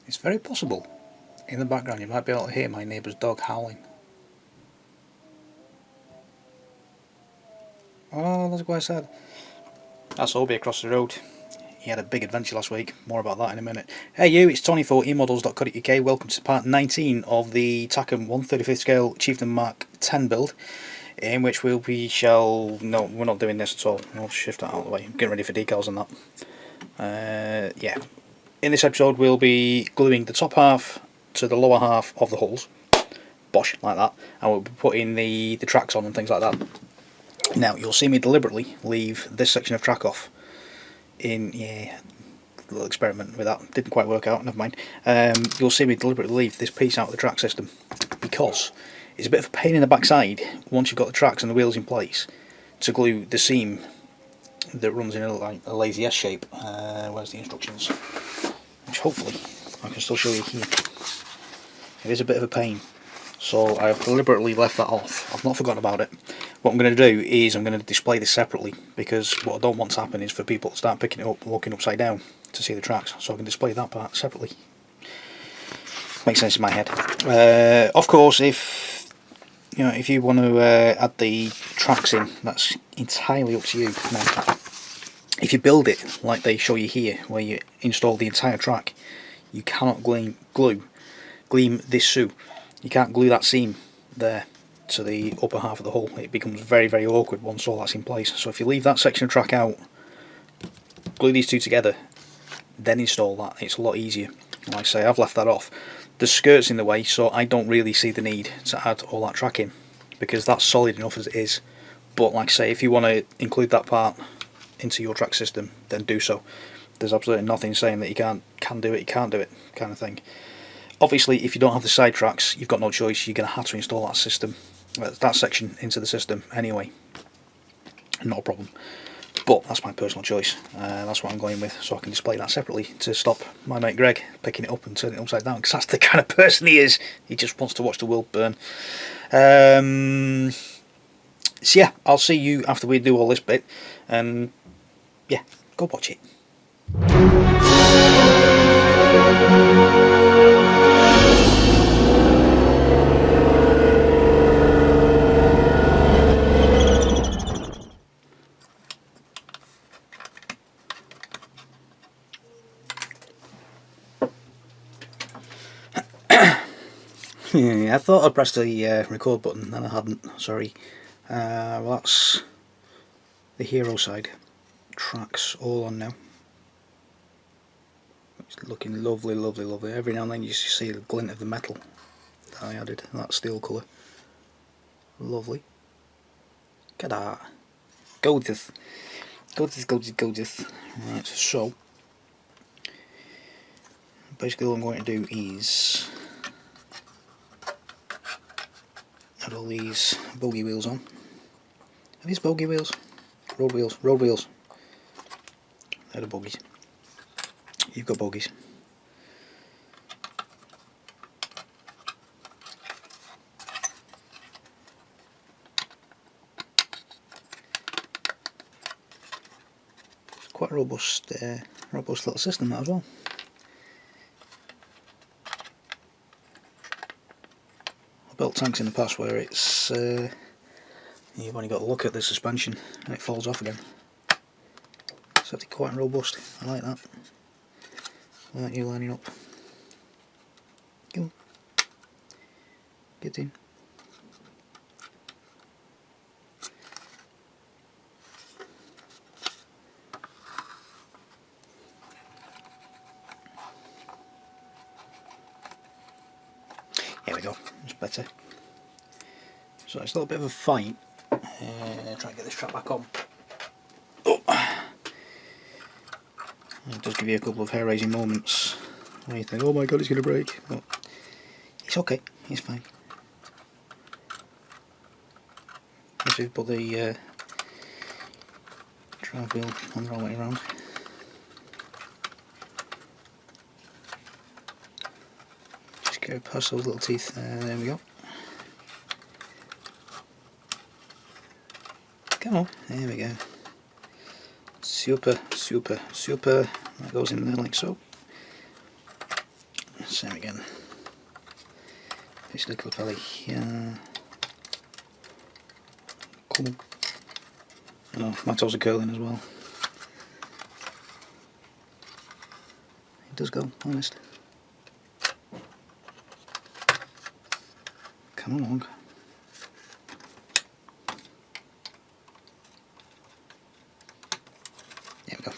It's very possible. In the background you might be able to hear my neighbour's dog howling. Oh, that's what I said. That's Obi across the road. He had a big adventure last week. More about that in a minute. Hey you, it's Tony for emodels.co.uk. Welcome to part 19 of the Takom 1/35 scale Chieftain Mark 10 build, in which no, we're not doing this at all. We'll shift that out of the way. Getting ready for decals on that. Yeah. In this episode we'll be gluing the top half to the lower half of the hulls. Bosh, like that. And we'll be putting the tracks on and things like that. Now, you'll see me deliberately leave this section of track off. A little experiment with that. Didn't quite work out, never mind. You'll see me deliberately leave this piece out of the track system because it's a bit of a pain in the backside once you've got the tracks and the wheels in place to glue the seam that runs in a lazy S shape. Where's the instructions? Which hopefully I can still show you here. It is a bit of a pain, so I've deliberately left that off. I've not forgotten about it. What I'm going to do is I'm going to display this separately, because what I don't want to happen is for people to start picking it up and looking upside down to see the tracks, so I can display that part separately. Makes sense in my head. Of course, if you want to add the tracks in, that's entirely up to you. Now, if you build it like they show you here, where you install the entire track, you cannot gleam this shoe. You can't glue that seam there to the upper half of the hull. It becomes very, very awkward once all that's in place. So if you leave that section of track out, glue these two together, then install that, it's a lot easier. Like I say, I've left that off. The skirt's in the way, so I don't really see the need to add all that track in, because that's solid enough as it is. But like I say, if you want to include that part into your track system, then do so. There's absolutely nothing saying that you can't do it, you can't do it, kind of thing. Obviously, if you don't have the side tracks, you've got no choice. You're going to have to install that section into the system anyway. Not a problem. But that's my personal choice. That's what I'm going with, so I can display that separately to stop my mate Greg picking it up and turning it upside down, because that's the kind of person he is. He just wants to watch the world burn. So yeah, I'll see you after we do all this bit, and yeah, go watch it. I thought I pressed the record button and I hadn't, sorry. Well, that's the hero side. Tracks all on now. It's looking lovely, lovely, lovely. Every now and then you see the glint of the metal that I added, that steel colour. Lovely. Look at that. Gorgeous. Gorgeous, gorgeous, gorgeous. Right, so basically all I'm going to do is add all these bogey wheels on. Are these bogey wheels? Road wheels. Road wheels. They're the bogies. You've got bogies. It's quite a robust little system, that as well. I've built tanks in the past where it's you've only got to look at the suspension and it falls off again. It's actually quite robust. I like that. I like you lining up. Go. Get in. Here we go. It's better. So it's a little bit of a fight. Try and get this track back on. Oh. It does give you a couple of hair-raising moments where you think, oh my god, it's going to break. But it's okay, it's fine. Let's just put the drive wheel on the wrong way around. Just go past those little teeth. There we go. Come on, there we go. Super, super, super. That goes in there like so. same again. This little fella here. Cool. Oh, my toes are curling as well. It does go, honest. Come along. There we go.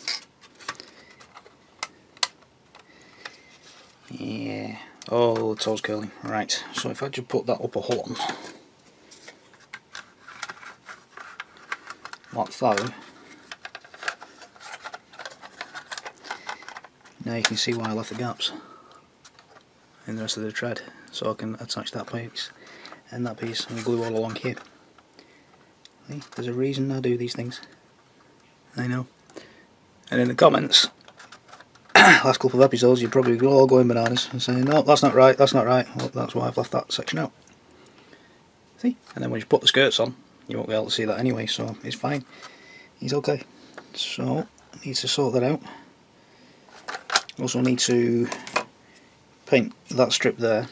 Yeah. Oh, the toes curling. Right, so if I just put that up a horn, like so, now you can see why I left the gaps in the rest of the thread, so I can attach that piece and that piece and glue all along here. See, there's a reason I do these things. I know. And in the comments, last couple of episodes, you're probably all going bananas and saying, no, that's not right, that's not right. Well, that's why I've left that section out. See? And then when you put the skirts on, you won't be able to see that anyway, so it's fine. He's okay. So, I need to sort that out. Also need to paint that strip there,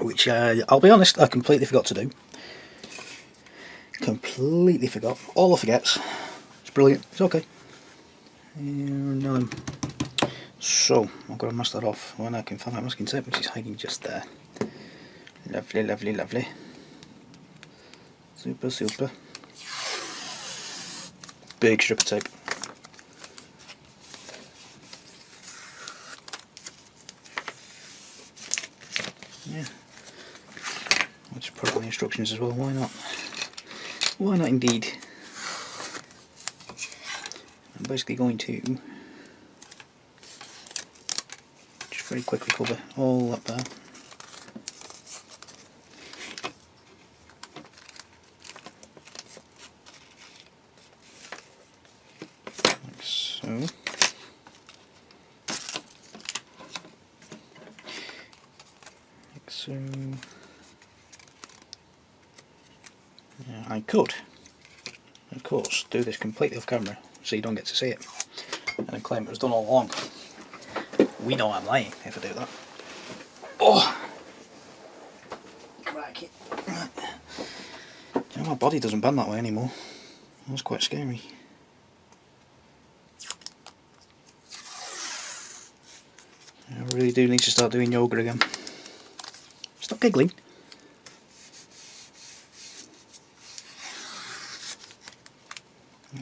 which I'll be honest, I completely forgot to do. Completely forgot. All I forgets. It's brilliant. It's okay. So I've got to mask that off when I can find my masking tape, which is hiding just there. Lovely, lovely, lovely. Super, super. Big strip of tape. Yeah. I'll just put it on the instructions as well, why not? Why not indeed? I'm basically going to just very quickly cover all that there. Like so. Like so. Yeah, I could, of course, do this completely off camera so you don't get to see it and then claim it was done all along. We know I'm lying if I do that. Oh! Crikey. Right. You know, my body doesn't bend that way anymore. That's quite scary. I really do need to start doing yoga again. Stop giggling.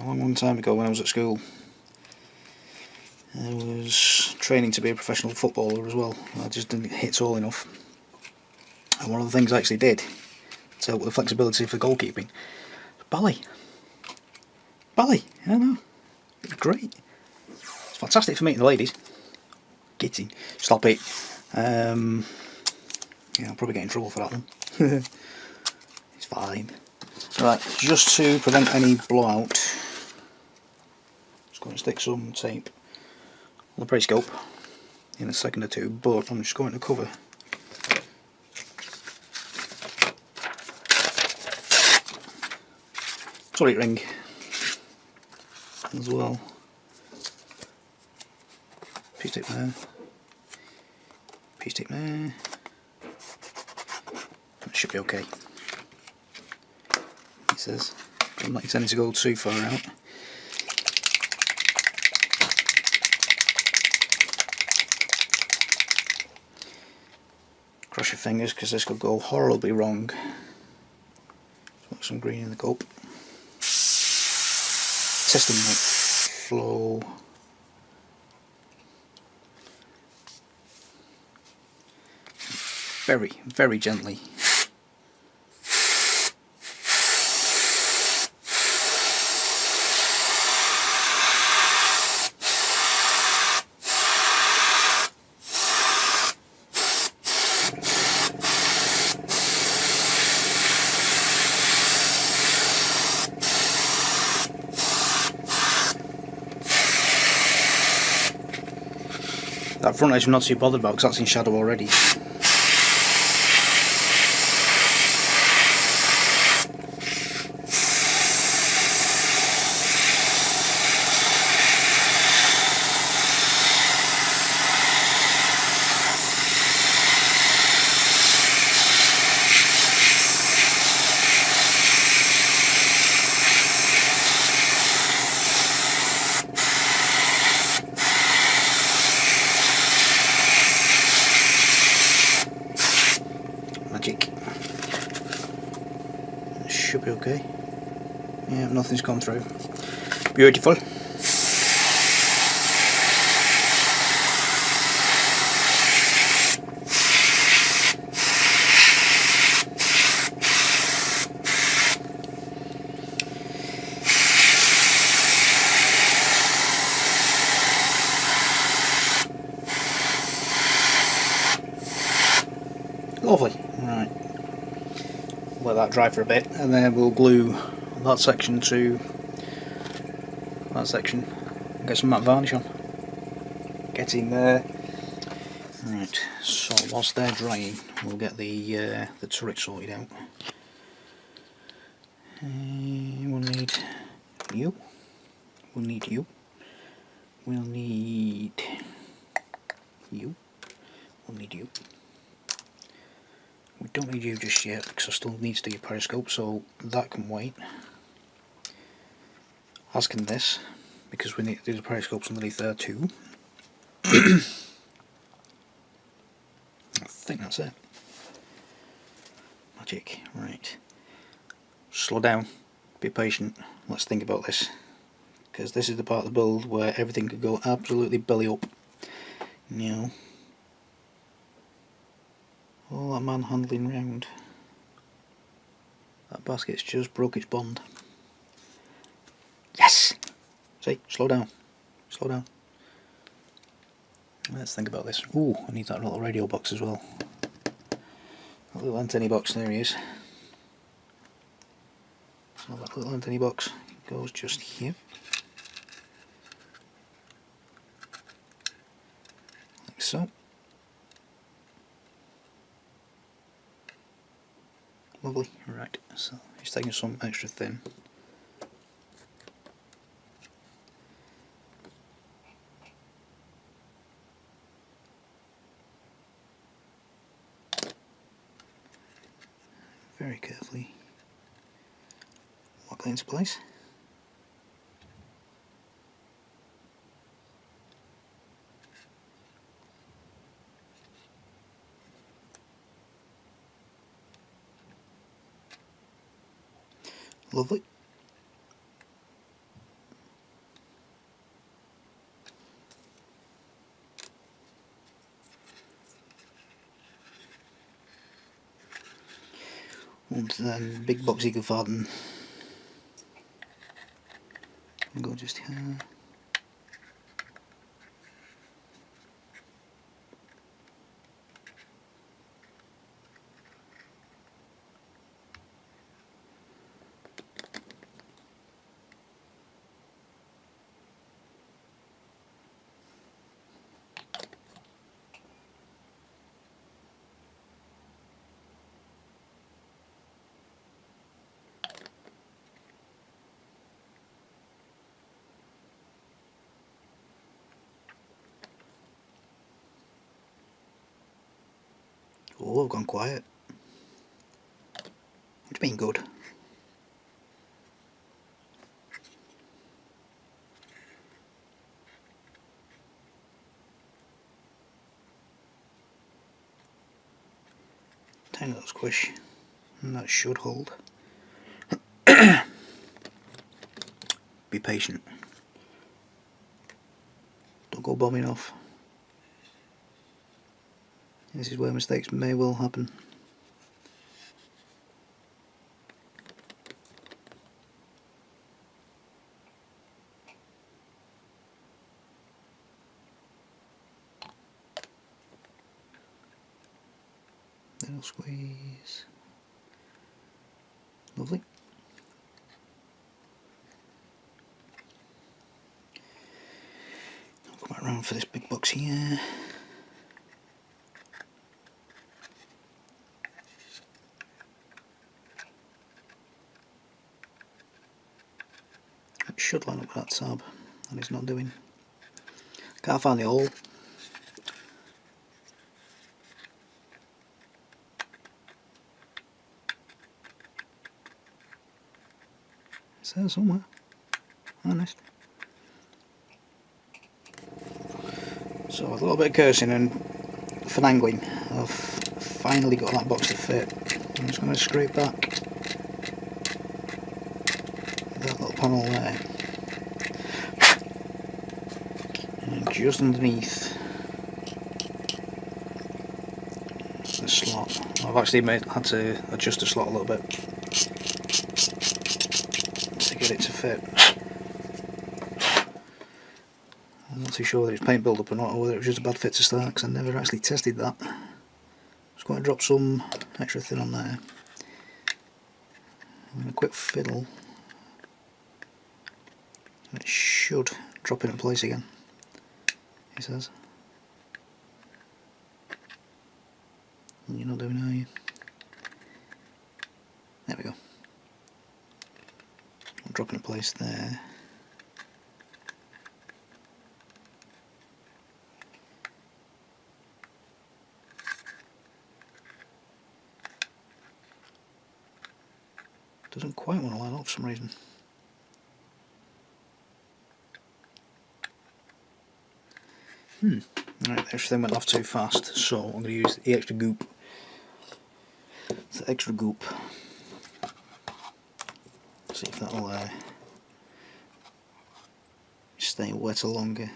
A long time ago when I was at school, I was training to be a professional footballer as well. I just didn't hit tall enough. And one of the things I actually did to help with the flexibility for goalkeeping, ballet. Ballet, I don't know. It's great. It's fantastic for meeting the ladies. Getting. Stop it. Yeah, I'll probably get in trouble for that one. It's fine. Right, just to prevent any blowout, just going to stick some tape on the periscope in a second or two, but I'm just going to cover solid ring as well. Piece tape there, piece tape there. That should be okay. It says, I'm not intending to go too far out. Cross your fingers because this could go horribly wrong. Put some green in the cup. Testing my flow. Very, very gently. That front edge I'm not too bothered about because that's in shadow already. okay. Yeah, nothing's come through. Beautiful. Lovely. Right. Let that dry for a bit, and then we'll glue that section to that section and get some matte varnish on. Get in there. Right, so whilst they're drying, we'll get the turret sorted out. We'll need you. We'll need you. We'll need you. We'll need you. We don't need you just yet because I still need to do your periscope, so that can wait. As can this, because we need to do the periscopes underneath there too. I think that's it. Magic. Right. Slow down. Be patient. Let's think about this. Because this is the part of the build where everything could go absolutely belly up. Now, all that manhandling round. That basket's just broke its bond. Yes! See, slow down. Slow down. Let's think about this. Ooh, I need that little radio box as well. That little antenna box, there he is. So that little antenna box goes just here. Like so. Lovely. Right, so he's taking some extra thin. Very carefully lock that into place. Lovely. And then big boxy gefahren. And go just here. Oh, I've gone quiet. What do you mean good? Tiny little squish, and that should hold. Be patient. Don't go bombing off. This is where mistakes may well happen. Little squeeze. Lovely. I'll come back around for this big box here. It should line up with that tab, and it's not doing. Can't find the hole. It's there somewhere. Honest. So with a little bit of cursing and finagling, I've finally got that box to fit. I'm just going to scrape back panel there, and just underneath the slot. I've actually had to adjust the slot a little bit to get it to fit. I'm not too sure whether it's paint build-up or not, or whether it was just a bad fit to start, because I never actually tested that. Just going to drop some extra thin on there, and a quick fiddle, and it should drop into place again, he says. You're not doing it, are you? There we go. I'll drop into place there. Doesn't quite want to line up for some reason. Right, everything went off too fast, so I'm going to use the extra goop. The extra goop. See if that'll stay wetter longer,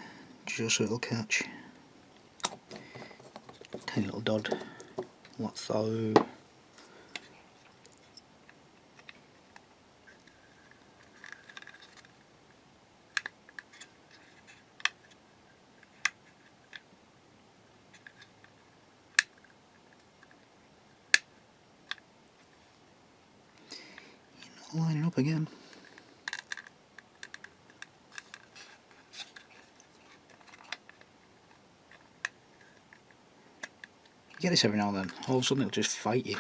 just so it'll catch. Tiny little dod. Like so. Lining up again. You get this every now and then. All of a sudden it'll just fight you.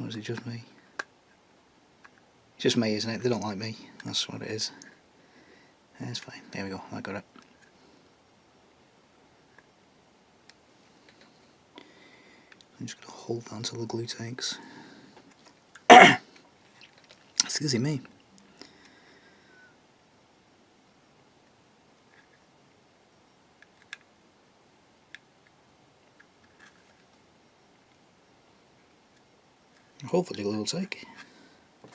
Or is it just me? It's just me, isn't it? They don't like me. That's what it is. Yeah, it's fine. There we go. I got it. I'm just going to hold that until the glue takes. Excuse me. Hopefully the glue will take. But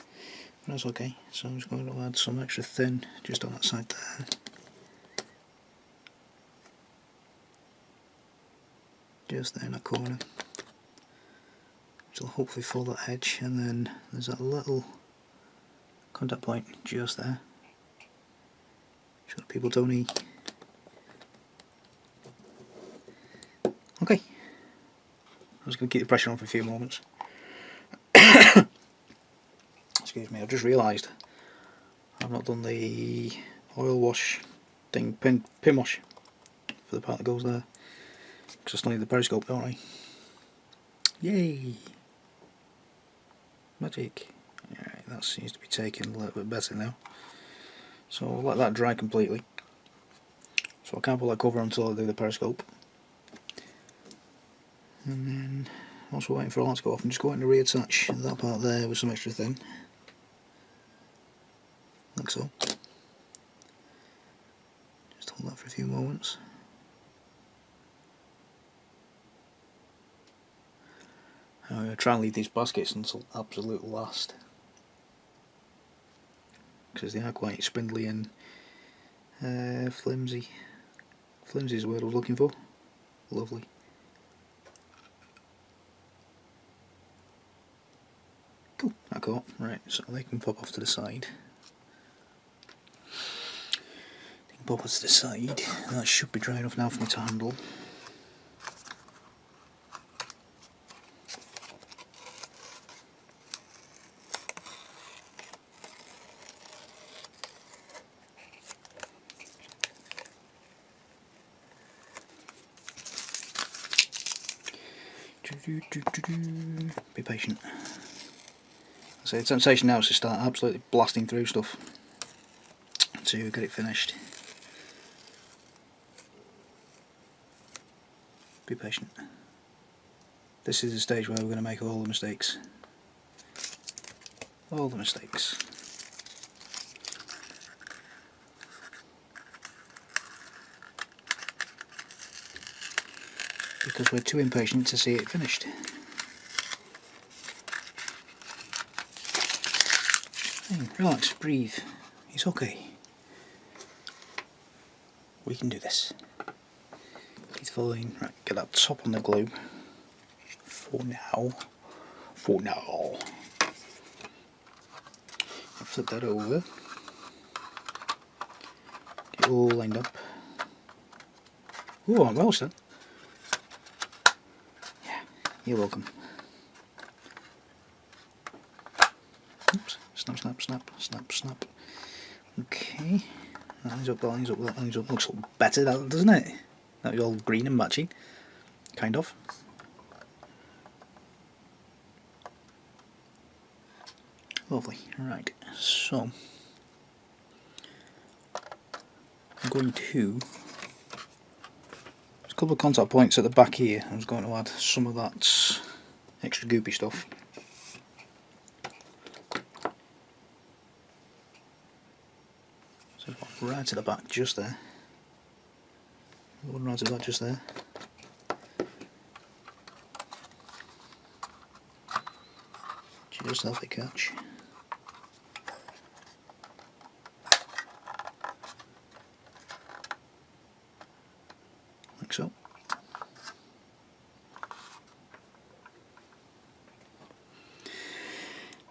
that's okay. So I'm just going to add some extra thin just on that side there. Just there in that corner. Which will hopefully fill that edge, and then there's that little contact point just there. So that people don't eat. Okay. I'm just going to keep the pressure on for a few moments. Excuse me, I've just realised I've not done the oil wash thing, pin wash for the part that goes there. Because I still need the periscope, don't I? Yay! Magic. Alright, that seems to be taking a little bit better now. So I'll let that dry completely. So I can't pull that cover until I do the periscope. And then, whilst we're waiting for all that to go off, I'm just going to reattach that part there with some extra thin. Like so. Just hold that for a few moments. I'm going to try and leave these baskets until absolute last, because they are quite spindly and flimsy. Flimsy is the word I was looking for. Lovely. Cool, that caught. Right, so they can pop off to the side. They can pop off to the side. That should be dry enough now for me to handle. Be patient. So the temptation now is to start absolutely blasting through stuff to get it finished. Be patient. This is the stage where we're going to make all the mistakes. All the mistakes. Because we're too impatient to see it finished. Relax, breathe. It's okay. We can do this. It's fine. Right, get that top on the glue. For now. For now. I'll flip that over. Get it all lined up. Ooh, I'm well done. Yeah, you're welcome. Oops. Snap, snap, snap, snap, snap. Okay. That lines up, that lines up, that lines up. Looks a little better, doesn't it? That was all green and matching. Kind of. Lovely. Right, so I'm going to, there's a couple of contact points at the back here. I was going to add some of that extra goopy stuff. So one right at the back, just there. One right at the back, just there. Just have a catch. Like so.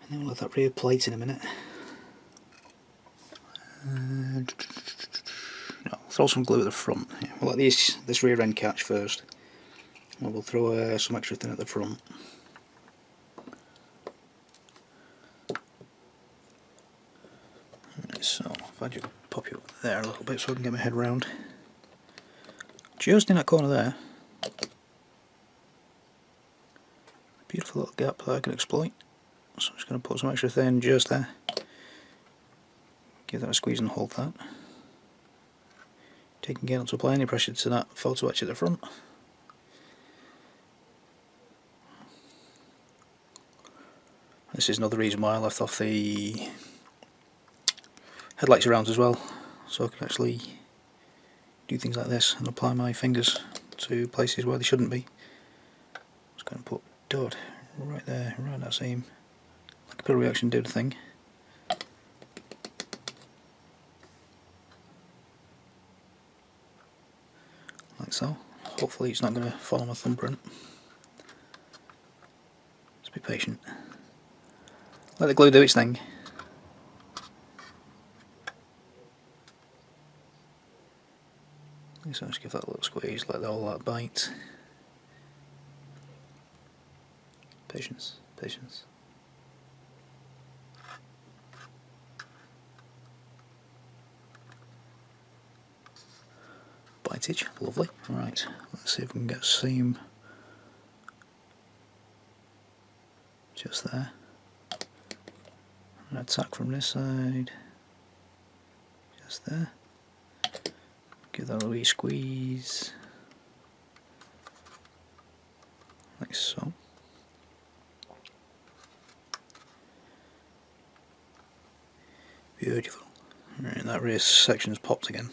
And then we'll let that rear plate in a minute. No, throw some glue at the front. Yeah, we'll let this rear end catch first. And we'll throw some extra thin at the front. Right, so if I just pop you up there a little bit so I can get my head round. Just in that corner there. Beautiful little gap that I can exploit. So I'm just going to put some extra thin just there. Give that a squeeze and hold that. Taking care not to apply any pressure to that photo etch at the front. This is another reason why I left off the headlights around as well, so I can actually do things like this and apply my fingers to places where they shouldn't be. Just going to put dot right there, right that seam. Capillary reaction do the thing. Like so. Hopefully it's not going to follow my thumbprint. Just be patient. Let the glue do its thing. So just give that a little squeeze, let all that bite. Patience, patience. Bitage, lovely. Right, let's see if we can get a seam just there. And attack from this side, just there. Give that a wee squeeze, like so. Beautiful. Right, that rear section's popped again.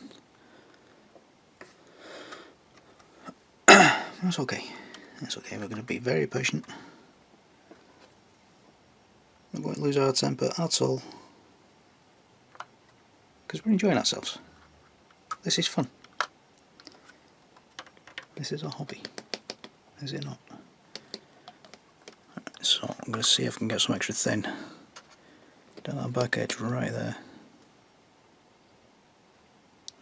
That's okay. That's okay. We're going to be very patient. We're not going to lose our temper at all, because we're enjoying ourselves. This is fun. This is a hobby. Is it not? Right, so I'm going to see if I can get some extra thin down that back edge right there.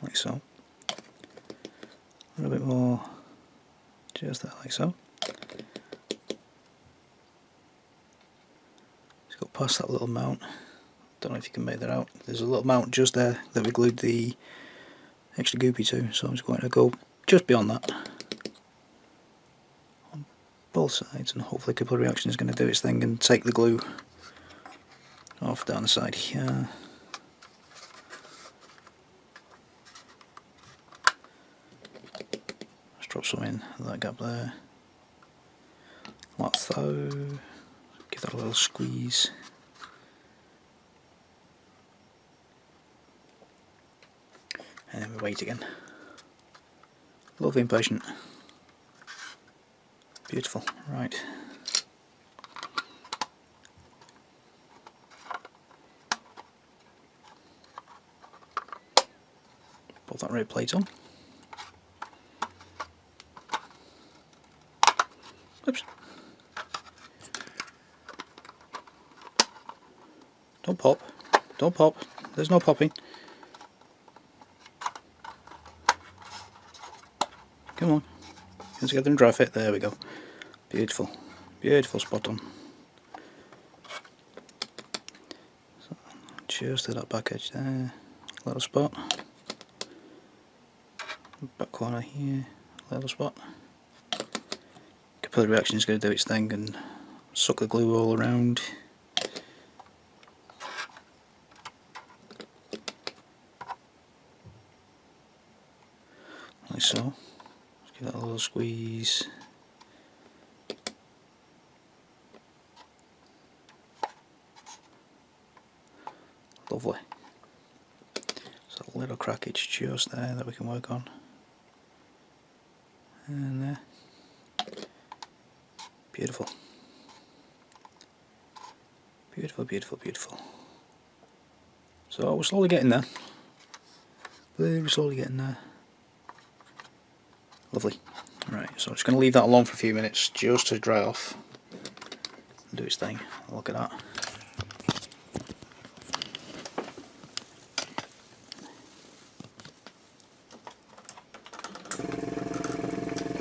Like so. A little bit more. Just there, like so. Just go past that little mount. Don't know if you can make that out. There's a little mount just there that we glued the extra goopy to, so I'm just going to go just beyond that on both sides, and hopefully capillary reaction is going to do its thing and take the glue off down the side here. Just drop some in that gap there. Like so. Give that a little squeeze. And then we wait again. Lovely and patient. Beautiful. Right. Put that red plate on. Oops. Don't pop. Don't pop. There's no popping. Come on. Get together and dry fit. There we go. Beautiful. Beautiful, spot on. So, just to that back edge there. Little spot. Back corner here. Little spot. Capillary reaction is going to do its thing and suck the glue all around. Like so. Just give that a little squeeze. Lovely. So a little crackage just there that we can work on. And there. Beautiful. Beautiful, beautiful, beautiful. So we're slowly getting there. Very slowly getting there. Lovely. Right, so I'm just going to leave that alone for a few minutes just to dry off and do its thing. Look at that.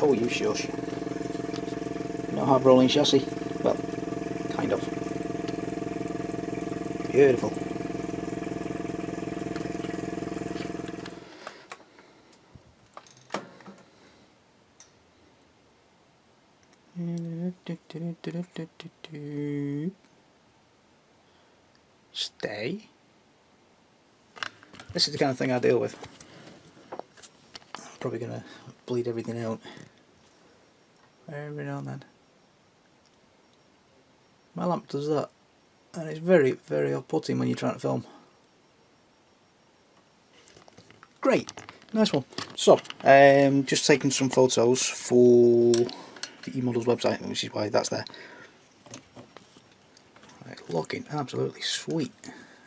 Oh, you shush. No hard rolling chassis. Well, kind of. Beautiful. Stay. This is the kind of thing I deal with. I'm probably going to bleed everything out every now and then. My lamp does that, and it's very, very off-putting when you're trying to film. Great, nice one. So, just taking some photos for the eModels website, which is why that's there. Right, looking absolutely sweet.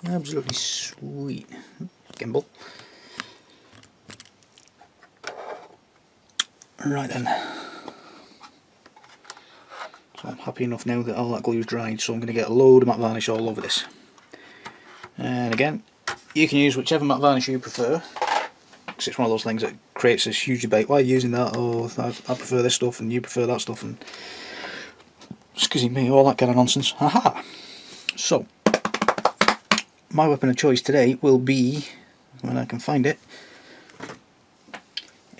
Absolutely sweet. Gimbal. Right then. So I'm happy enough now that all that glue is dried, so I'm going to get a load of matte varnish all over this. And again, you can use whichever matte varnish you prefer, because it's one of those things that creates this huge debate. Why are you using that? Or I prefer this stuff and you prefer that stuff, and excuse me, all that kind of nonsense. Aha! So, my weapon of choice today will be, when I can find it,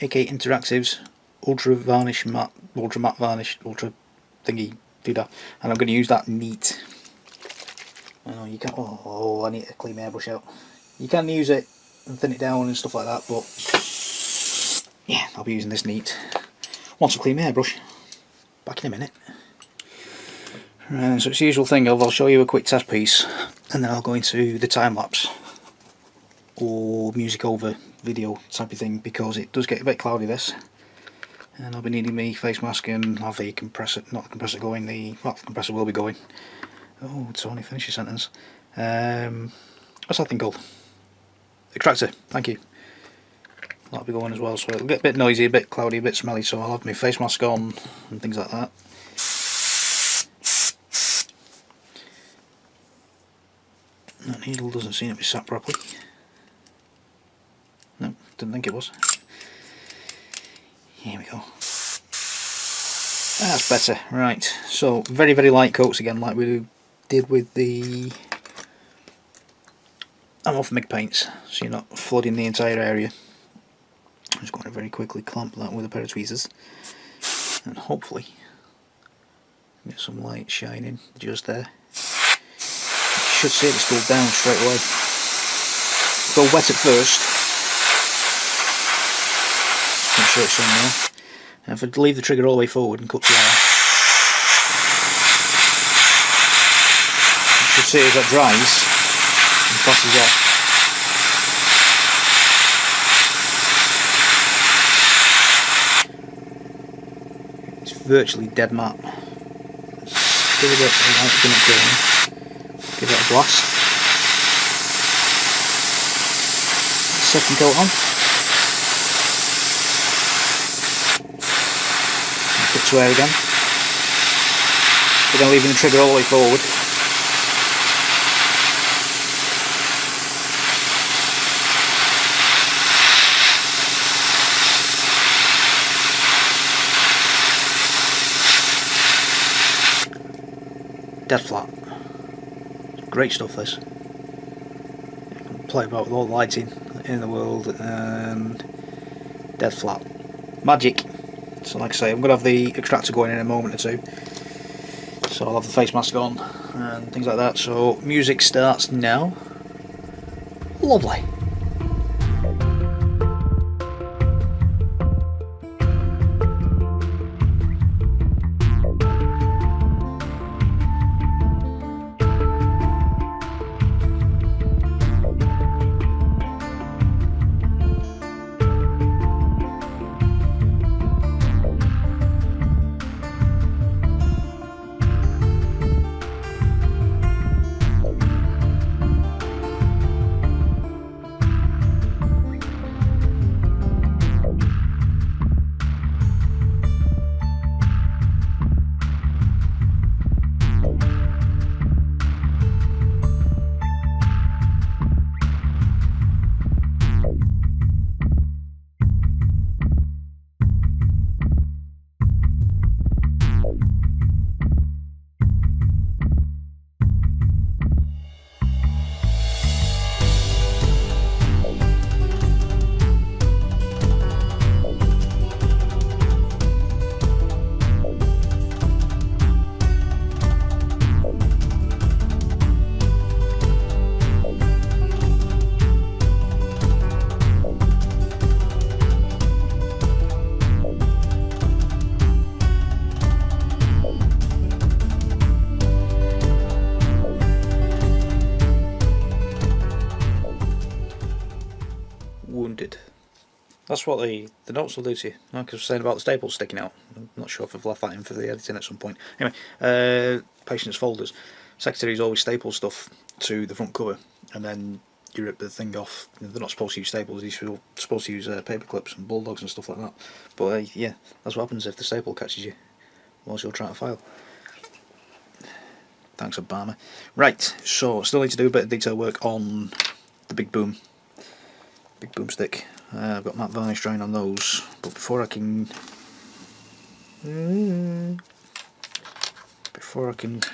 AK Interactive's Ultra Varnish Matte, Ultra Matte Varnish, Ultra thingy, do that. And I'm going to use that neat. I know you can't, oh, I need to clean my airbrush out. You can use it and thin it down and stuff like that, but yeah, I'll be using this neat. Once I clean my airbrush, back in a minute. Right, so it's the usual thing of I'll show you a quick test piece and then I'll go into the time lapse or music over video type of thing, because it does get a bit cloudy this, and I'll be needing my face mask and have the compressor, not the compressor going, the compressor will be going. Oh, Tony, finish your sentence. What's that thing called? Extractor, thank you. That'll be going as well, so it'll get a bit noisy, a bit cloudy, a bit smelly, so I'll have my face mask on and things like that. That needle doesn't seem to be sat properly. No, didn't think it was. Here we go. That's better. Right, so very, very light coats again, like we did with the off MIG paints, so you're not flooding the entire area. I'm just going to very quickly clamp that with a pair of tweezers, and hopefully get some light shining just there. You should see it go down straight away. Go wet at first. I'm sure it's on now. And if I leave the trigger all the way forward and cut the wire, you should see it as that dries and passes off. It's virtually dead matte. Give it a give it a blast. Second coat on. square again. We're then leaving the trigger all the way forward. Dead flat. Great stuff this. You can play about with all the lighting in the world and dead flat. Magic. So like I say, I'm going to have the extractor going in a moment or two. So I'll have the face mask on and things like that. So music starts now. Lovely. Wounded. That's what the notes will do to you. Like I was saying about the staples sticking out. I'm not sure if I've left that in for the editing at some point. Anyway, patients folders. Secretaries always staple stuff to the front cover, and then you rip the thing off. They're not supposed to use staples. They're supposed to use paper clips and bulldogs and stuff like that. But yeah, that's what happens if the staple catches you whilst you're trying to file. Thanks, Obama. Right, so still need to do a bit of detail work on the big boomstick. I've got matte varnish drying on those, but before I can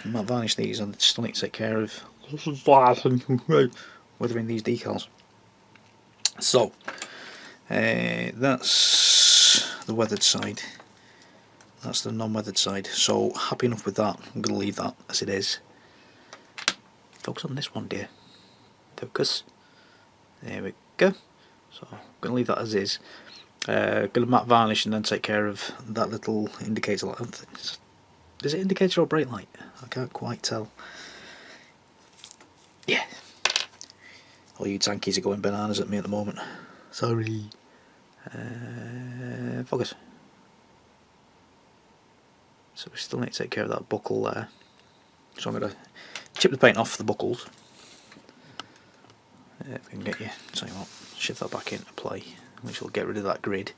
matte varnish these, I still need to take care of weathering these decals. So that's the weathered side. That's the non-weathered side. So happy enough with that. I'm going to leave that as it is. Focus on this one, dear. Focus. There we go. So I'm going to leave that as is. Going to matte varnish and then take care of that little indicator light. Is it indicator or brake light? I can't quite tell. Yeah. All you tankies are going bananas at me at the moment. Sorry. Focus. So we still need to take care of that buckle there. So I'm going to chip the paint off the buckles. If we can get you, tell you what, shift that back into play, which will get rid of that grid,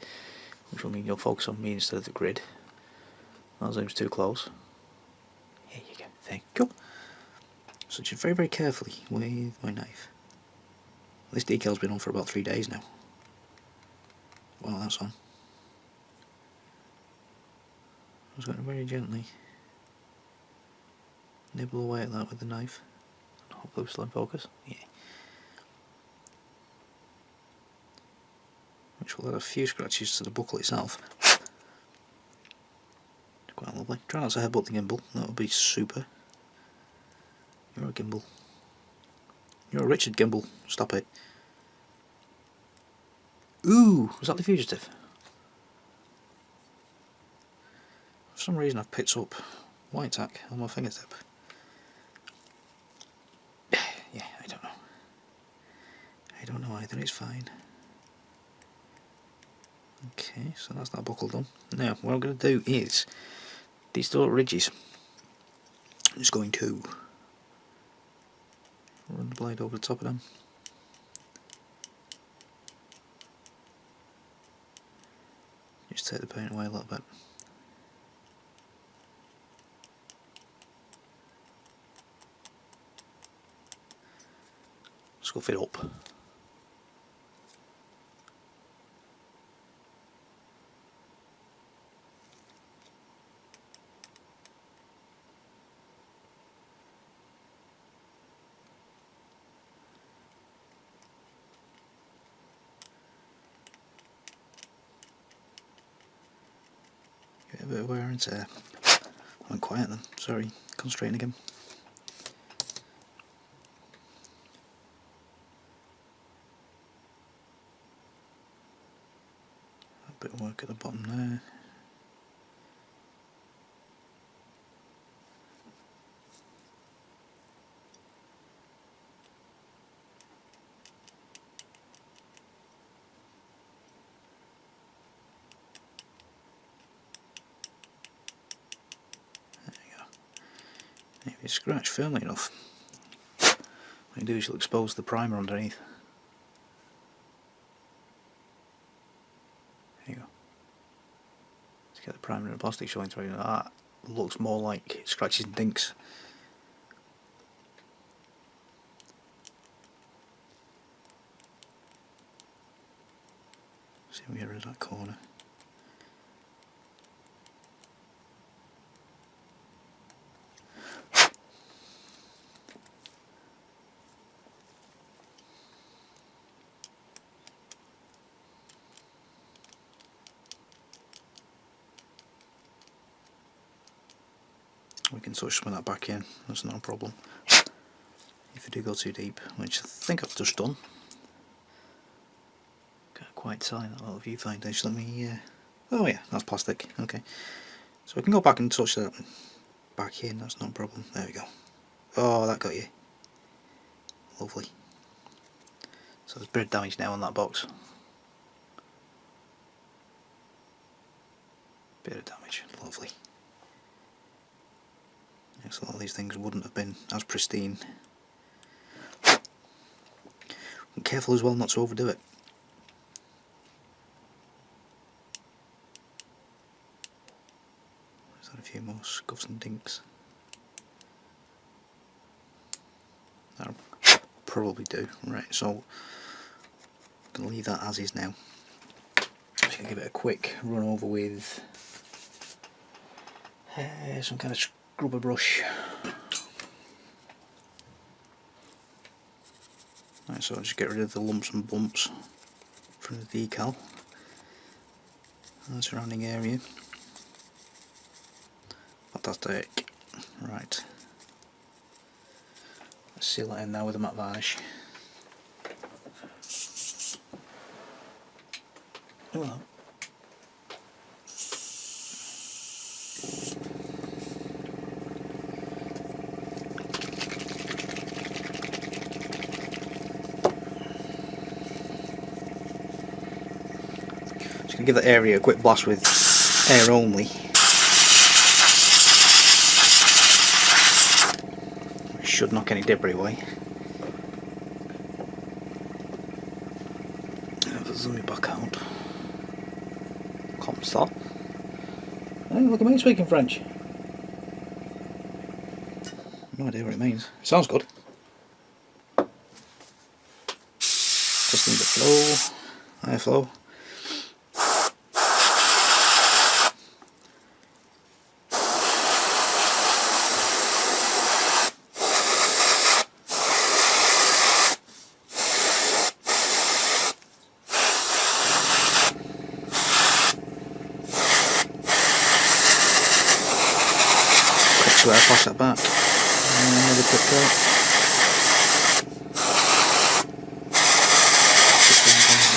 which will mean you'll focus on me instead of the grid. That zoom's too close. Here you go, thank you. So just very, very carefully with my knife. This decal's been on for about 3 days now. Wow, that's on. I'm just going to very gently nibble away at that with the knife. Hopefully we're still in focus. Yeah. Which will add a few scratches to the buckle itself. Quite lovely. Try not to headbutt the gimbal, that would be super. You're a gimbal. You're a Richard gimbal, stop it. Ooh, was that the fugitive? For some reason I've picked up white tack on my fingertip. Yeah, I don't know. I don't know either, it's fine. Okay, so that's that buckle done. Now, what I'm going to do is, these little ridges, I'm just going to run the blade over the top of them. Just take the paint away a little bit. scuff it up. Get a bit of wear and tear. I went quiet then, sorry, concentrating again. A bit of work at the bottom there. If you scratch firmly enough, what you do is you'll expose the primer underneath. There you go. To get the primer and the plastic showing through, that looks more like scratches and dinks. See if we get rid of that corner. We can touch some of that back in, that's not a problem. If I do go too deep, which I think I've just done. Can't quite tell in that little viewfinder, so let me... oh yeah, that's plastic, okay. So we can go back and touch that back in, that's not a problem. There we go. Oh, that got you. Lovely. So there's a bit of damage now on that box. Bit of damage, lovely. So a lot of these things wouldn't have been as pristine. And careful as well not to overdo it. There's a few more scuffs and dinks. That'll probably do. Right, so I'm going to leave that as is now. Just going to give it a quick run over with some kind of scrubber brush. Right, so I'll just get rid of the lumps and bumps from the decal and the surrounding area. Fantastic. Right. Let's seal that in now with a matte varnish. Oh, no. Give that area a quick blast with air only. It should knock any debris away. Zoom it back out. Comme ça. Hey, look at me speaking French. No idea what it means. It sounds good. Testing the flow, airflow. Quick swear, pass that back. And another quick coat.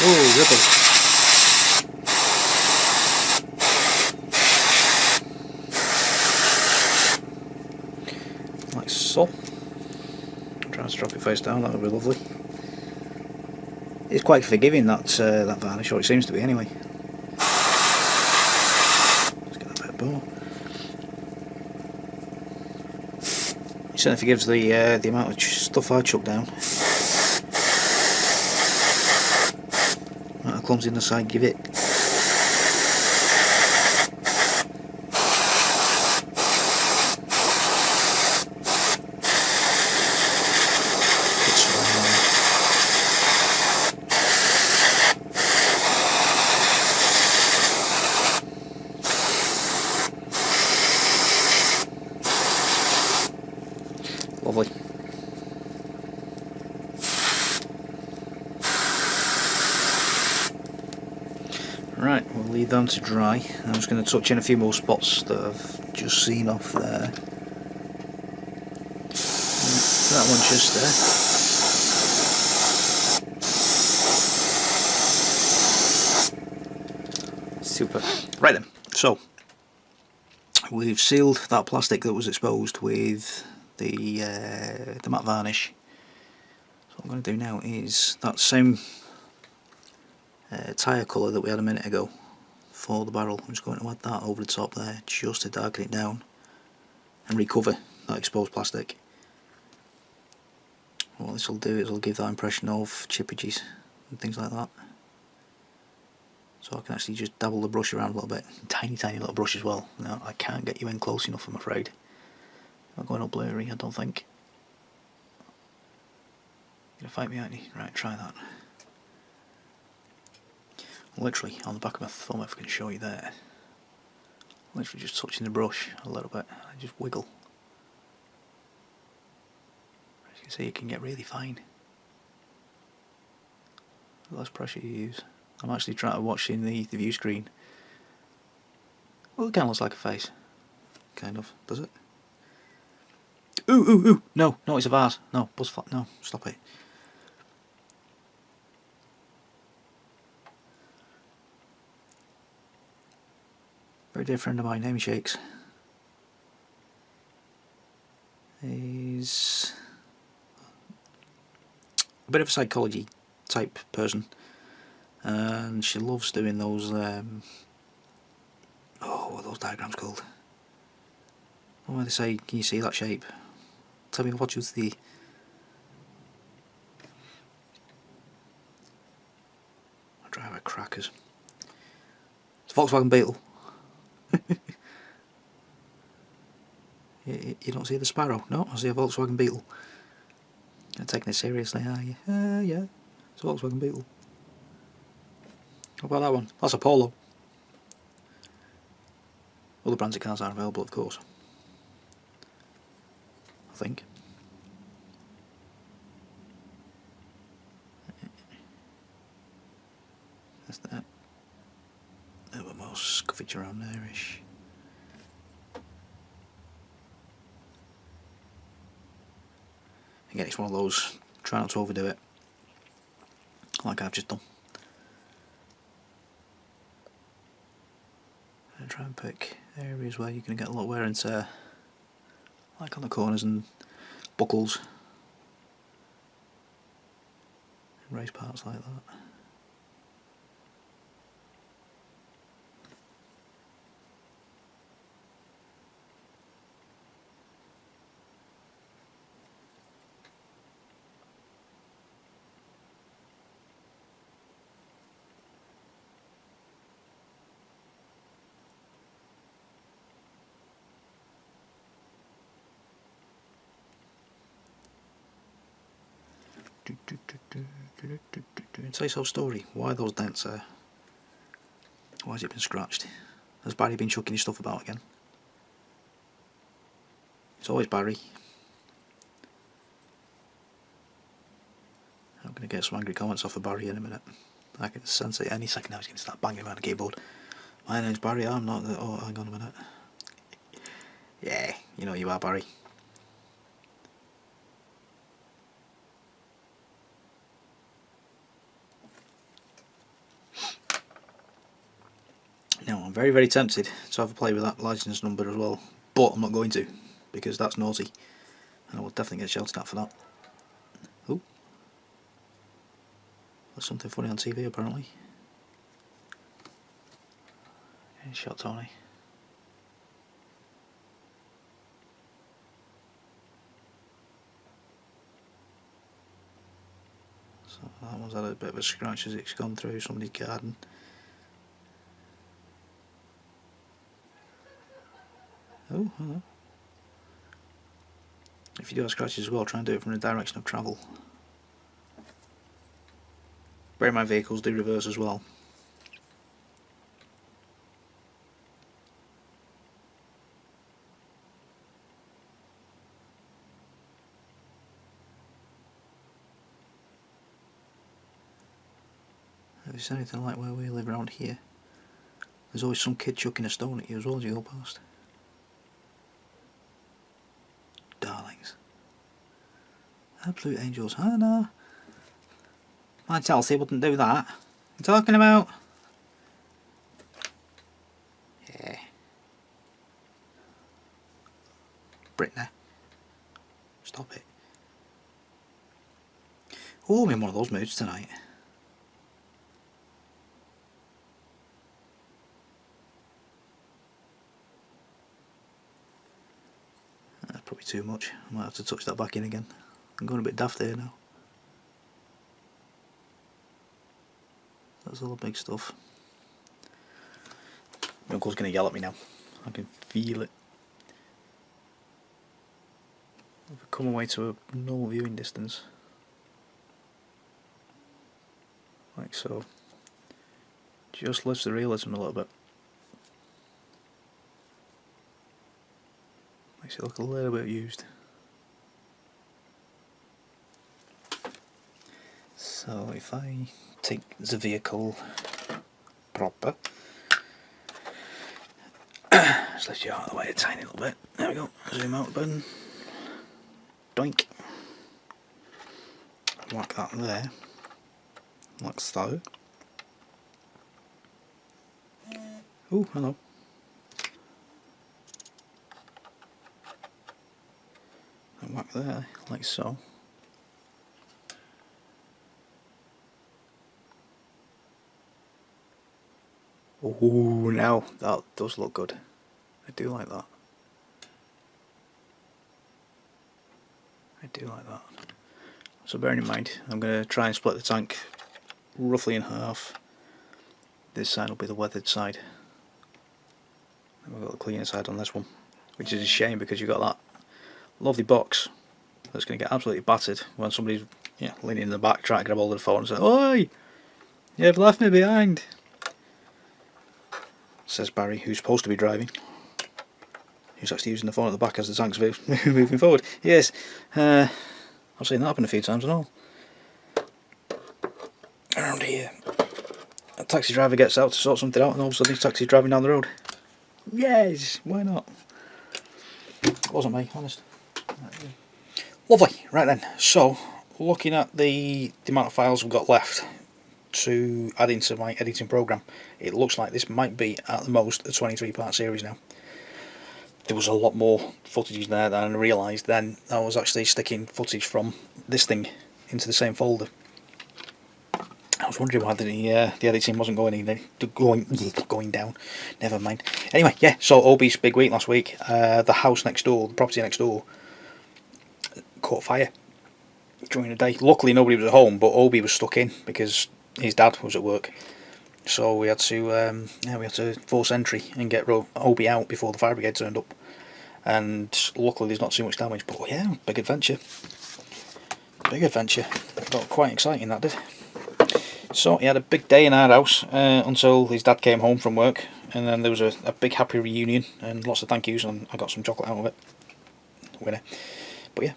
Oh, ripple. Like so. Try and strap it face down, that would be lovely. It's quite forgiving, that varnish, or it seems to be anyway. Let's get that bit of bow. It certainly forgives the amount of stuff I chuck down. Amount of clumsy in the side, give it. It's Right, we'll leave them to dry. I'm just going to touch in a few more spots that I've just seen off there. That one's just there. Super. Right then, so we've sealed that plastic that was exposed with the matte varnish. So what I'm going to do now is that same tyre colour that we had a minute ago for the barrel. I'm just going to add that over the top there just to darken it down and recover that exposed plastic. What this will do is it'll give that impression of chippages and things like that. So I can actually just dabble the brush around a little bit. Tiny little brush as well. No, I can't get you in close enough, I'm afraid. Not going all blurry, I don't think. You're gonna fight me, aren't you? Right, try that. Literally on the back of my thumb, if I can show you there. Literally just touching the brush a little bit. I just wiggle. As you can see, it can get really fine. The less pressure you use. I'm actually trying to watch in the view screen. Well, it kind of looks like a face. Kind of, does it? Ooh, ooh, ooh! No, no, it's a vase. No, buzz flat. No, stop it. Very dear friend of mine, Amy Shakes. He's a bit of a psychology type person, and she loves doing those. Oh, what are those diagrams called? Where they say, "Can you see that shape? Tell me what is the." I drive a crackers. It's a Volkswagen Beetle. You don't see the Sparrow? No, I see a Volkswagen Beetle. You're taking it seriously, are you? Yeah. It's a Volkswagen Beetle. What about that one? That's a Polo. Other brands of cars are available, of course. I think. That's that. A little bit more scuffage around there-ish. Again, it's one of those, try not to overdo it, like I've just done. And try and pick areas where you're going to get a lot of wear and tear, like on the corners and buckles, and raised parts like that. Tell yourself a story. Why those dents there? Why has it been scratched? Has Barry been chucking his stuff about again? It's always Barry. I'm going to get some angry comments off of Barry in a minute. I can sense it any second now. He's going to start banging around the keyboard. My name's Barry, I'm not the... Oh, hang on a minute. Yeah, you know you are, Barry. Now, I'm very tempted to have a play with that license number as well, but I'm not going to, because that's naughty, and I will definitely get shouted at for that. Oh, there's something funny on TV apparently. Getting shot, Tony. So that one's had a bit of a scratch as it's gone through somebody's garden. Oh, hello. If you do have scratches as well, try and do it from the direction of travel. Bear in mind vehicles do reverse as well. If it's anything like where we live around here, There's always some kid chucking a stone at you as well as you go past. Darlings. Absolute angels. Oh no. My Chelsea wouldn't do that. You talking about? Yeah. Brittany. Stop it. Oh, I'm in one of those moods tonight. That's probably too much. I might have to touch that back in again. I'm going a bit daft here now. That's all the big stuff. My uncle's going to yell at me now. I can feel it. I've come away to a normal viewing distance. Like so. Just lifts the realism a little bit. Makes it look a little bit used. So if I take the vehicle proper, just lift you out of the way a tiny little bit. There we go. Zoom out button. Doink. Like that there. Like so. Oh, hello. And whack there, like so. Oh, now that does look good. I do like that. I do like that. So bearing in mind, I'm going to try and split the tank roughly in half. This side will be the weathered side. And we've got the cleaner side on this one, which is a shame because you've got that lovely box that's going to get absolutely battered when somebody's leaning in the back trying to grab hold of the phone and say, "Oi, you've left me behind," says Barry, who's supposed to be driving. He's actually using the phone at the back as the tank's moving forward. Yes, I've seen that happen a few times and all. Around here, a taxi driver gets out to sort something out and all of a sudden his taxi's driving down the road. Yes, why not? It wasn't me, honest. Lovely, right then, so looking at the amount of files we've got left to add into my editing program, it looks like this might be at the most a 23 part series now. There was a lot more footage there than I realised. Then I was actually sticking footage from this thing into the same folder. I was wondering why the editing wasn't going down. Never mind. Anyway, yeah. So Obi's big week last week. The house next door, the property next door, caught fire during the day. Luckily nobody was at home, but Obi was stuck in because his dad was at work. So we had to force entry and get Obi out before the fire brigade turned up. And luckily there's not too much damage. But yeah, big adventure. Big adventure. Got quite exciting, that did. So he had a big day in our house until his dad came home from work, and then there was a big happy reunion and lots of thank yous, and I got some chocolate out of it. Winner. But yeah,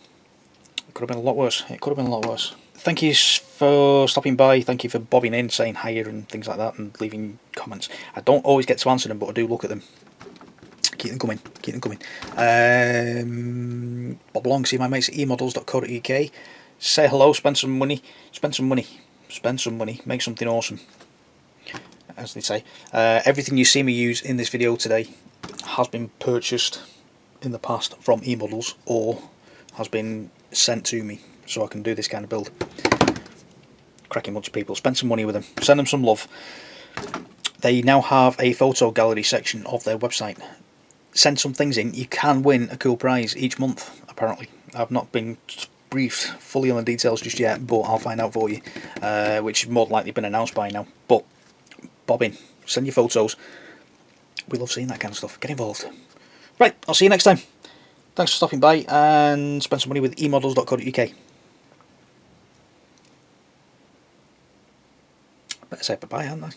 it could have been a lot worse. It could have been a lot worse. Thank you for stopping by. Thank you for bobbing in, saying hiya and things like that, and leaving comments. I don't always get to answer them, but I do look at them. Keep them coming. Keep them coming. Bob along, see my mates at emodels.co.uk. Say hello. Spend some money. Spend some money. Spend some money. Make something awesome, as they say. Everything you see me use in this video today has been purchased in the past from eModels or has been sent to me so I can do this kind of build. Cracking bunch of people. Spend some money with them. Send them some love. They now have a photo gallery section of their website. Send some things in. You can win a cool prize each month, apparently. I've not been briefed fully on the details just yet, but I'll find out for you, which has more than likely been announced by now. But bob in. Send your photos. We love seeing that kind of stuff. Get involved. Right, I'll see you next time. Thanks for stopping by, and spend some money with emodels.co.uk. Better say bye-bye, hadn't I?